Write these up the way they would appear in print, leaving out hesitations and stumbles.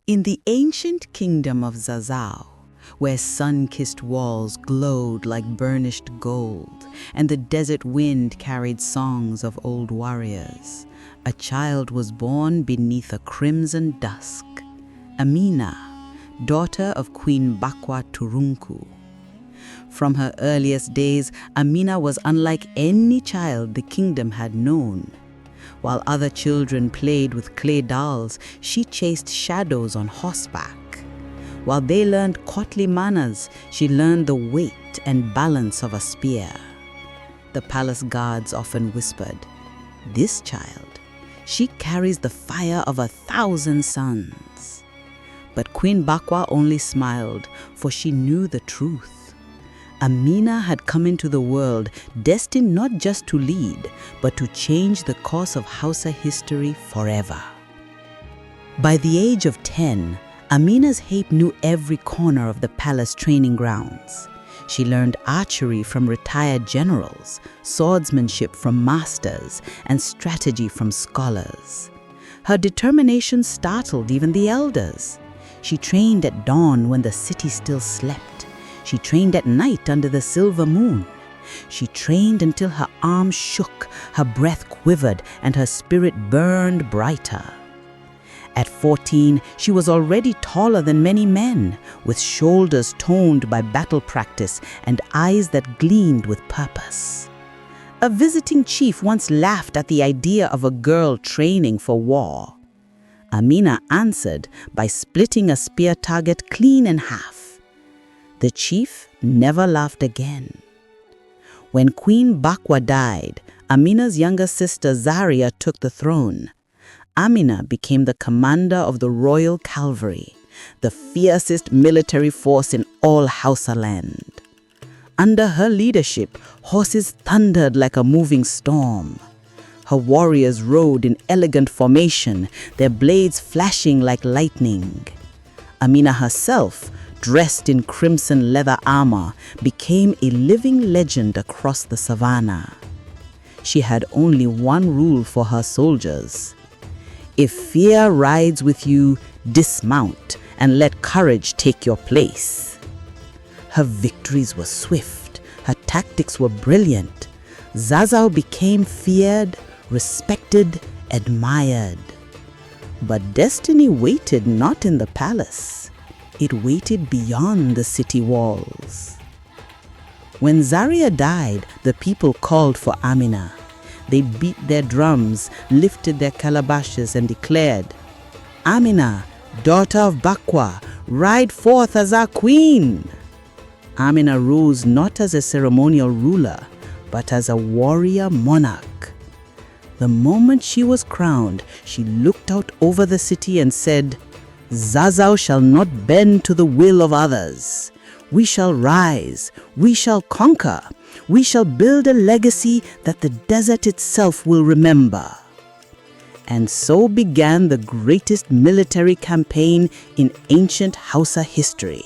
In the ancient kingdom of Zazzau, where sun-kissed walls glowed like burnished gold, and the desert wind carried songs of old warriors, a child was born beneath a crimson dusk, Amina, daughter of Queen Bakwa Turunku. From her earliest days, Amina was unlike any child the kingdom had known. While other children played with clay dolls, she chased shadows on horseback. While they learned courtly manners, she learned the weight and balance of a spear. The palace guards often whispered, "This child, she carries the fire of 1,000 suns." But Queen Bakwa only smiled, for she knew the truth. Amina had come into the world destined not just to lead, but to change the course of Hausa history forever. By the age of 10, Amina's Hape knew every corner of the palace training grounds. She learned archery from retired generals, swordsmanship from masters, and strategy from scholars. Her determination startled even the elders. She trained at dawn when the city still slept. She trained at night under the silver moon. She trained until her arms shook, her breath quivered, and her spirit burned brighter. At 14, she was already taller than many men, with shoulders toned by battle practice and eyes that gleamed with purpose. A visiting chief once laughed at the idea of a girl training for war. Amina answered by splitting a spear target clean in half. The chief never laughed again. When Queen Bakwa died, Amina's younger sister Zaria took the throne. Amina became the commander of the Royal Cavalry, the fiercest military force in all Hausa land. Under her leadership, horses thundered like a moving storm. Her warriors rode in elegant formation, their blades flashing like lightning. Amina herself, dressed in crimson leather armor, became a living legend across the savannah. She had only one rule for her soldiers: if fear rides with you, dismount and let courage take your place. Her victories were swift, her tactics were brilliant. Zazzau became feared, respected, admired. But destiny waited not in the palace. It waited beyond the city walls. When Zaria died, the people called for Amina. They beat their drums, lifted their calabashes, and declared, "Amina, daughter of Bakwa, ride forth as our queen." Amina rose not as a ceremonial ruler, but as a warrior monarch. The moment she was crowned, she looked out over the city and said, "Zazzau shall not bend to the will of others. We shall rise, we shall conquer, we shall build a legacy that the desert itself will remember." And so began the greatest military campaign in ancient Hausa history.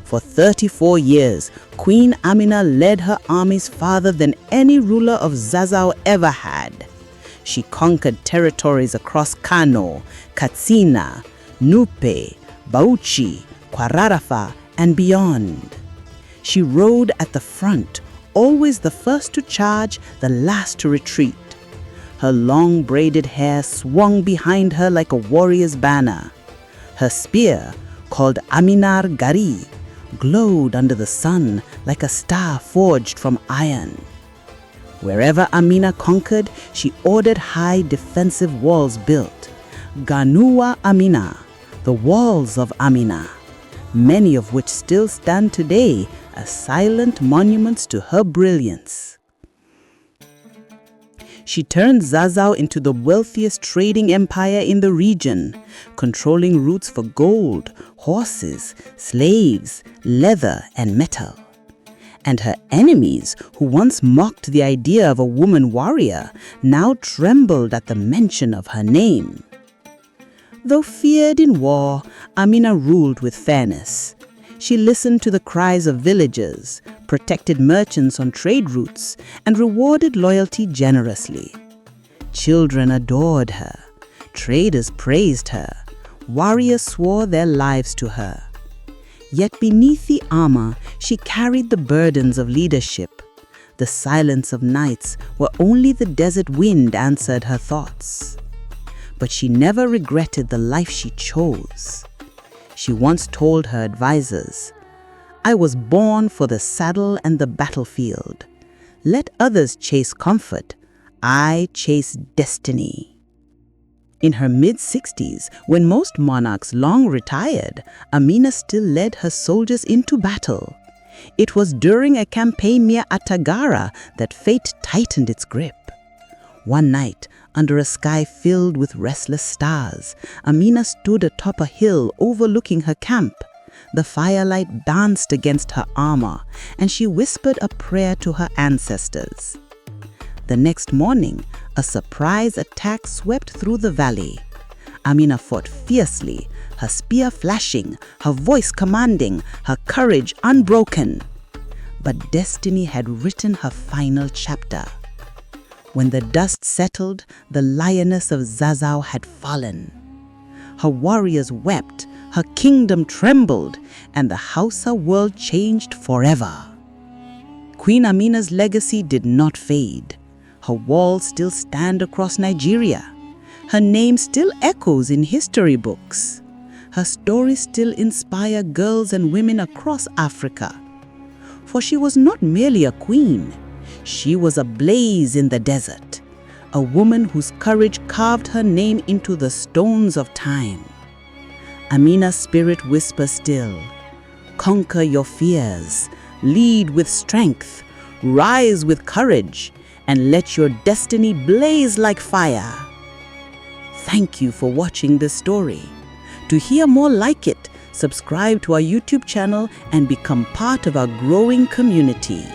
For 34 years, Queen Amina led her armies farther than any ruler of Zazzau ever had. She conquered territories across Kano, Katsina, Nupe, Bauchi, Kwararafa, and beyond. She rode at the front, always the first to charge, the last to retreat. Her long braided hair swung behind her like a warrior's banner. Her spear, called Aminar Gari, glowed under the sun like a star forged from iron. Wherever Amina conquered, she ordered high defensive walls built. Ganua Amina, the walls of Amina, many of which still stand today as silent monuments to her brilliance. She turned Zazzau into the wealthiest trading empire in the region, controlling routes for gold, horses, slaves, leather, and metal. And her enemies, who once mocked the idea of a woman warrior, now trembled at the mention of her name. Though feared in war, Amina ruled with fairness. She listened to the cries of villagers, protected merchants on trade routes, and rewarded loyalty generously. Children adored her, traders praised her, Warriors swore their lives to her. Yet beneath the armor, she carried the burdens of leadership, the silence of nights where only the desert wind answered her thoughts. But she never regretted the life she chose. She once told her advisors, "I was born for the saddle and the battlefield. Let others chase comfort. I chase destiny." In her mid-60s, when most monarchs long retired, Amina still led her soldiers into battle. It was during a campaign near Atagara that fate tightened its grip. One night, under a sky filled with restless stars, Amina stood atop a hill overlooking her camp. The firelight danced against her armor, and she whispered a prayer to her ancestors. The next morning, a surprise attack swept through the valley. Amina fought fiercely, her spear flashing, her voice commanding, her courage unbroken. But destiny had written her final chapter. When the dust settled, the lioness of Zazzau had fallen. Her warriors wept, her kingdom trembled, and the Hausa world changed forever. Queen Amina's legacy did not fade. Her walls still stand across Nigeria. Her name still echoes in history books. Her stories still inspire girls and women across Africa. For she was not merely a queen. She was a blaze in the desert, a woman whose courage carved her name into the stones of time. Amina's spirit whispers still, "Conquer your fears, lead with strength, rise with courage, and let your destiny blaze like fire." Thank you for watching this story. To hear more like it, subscribe to our YouTube channel and become part of our growing community.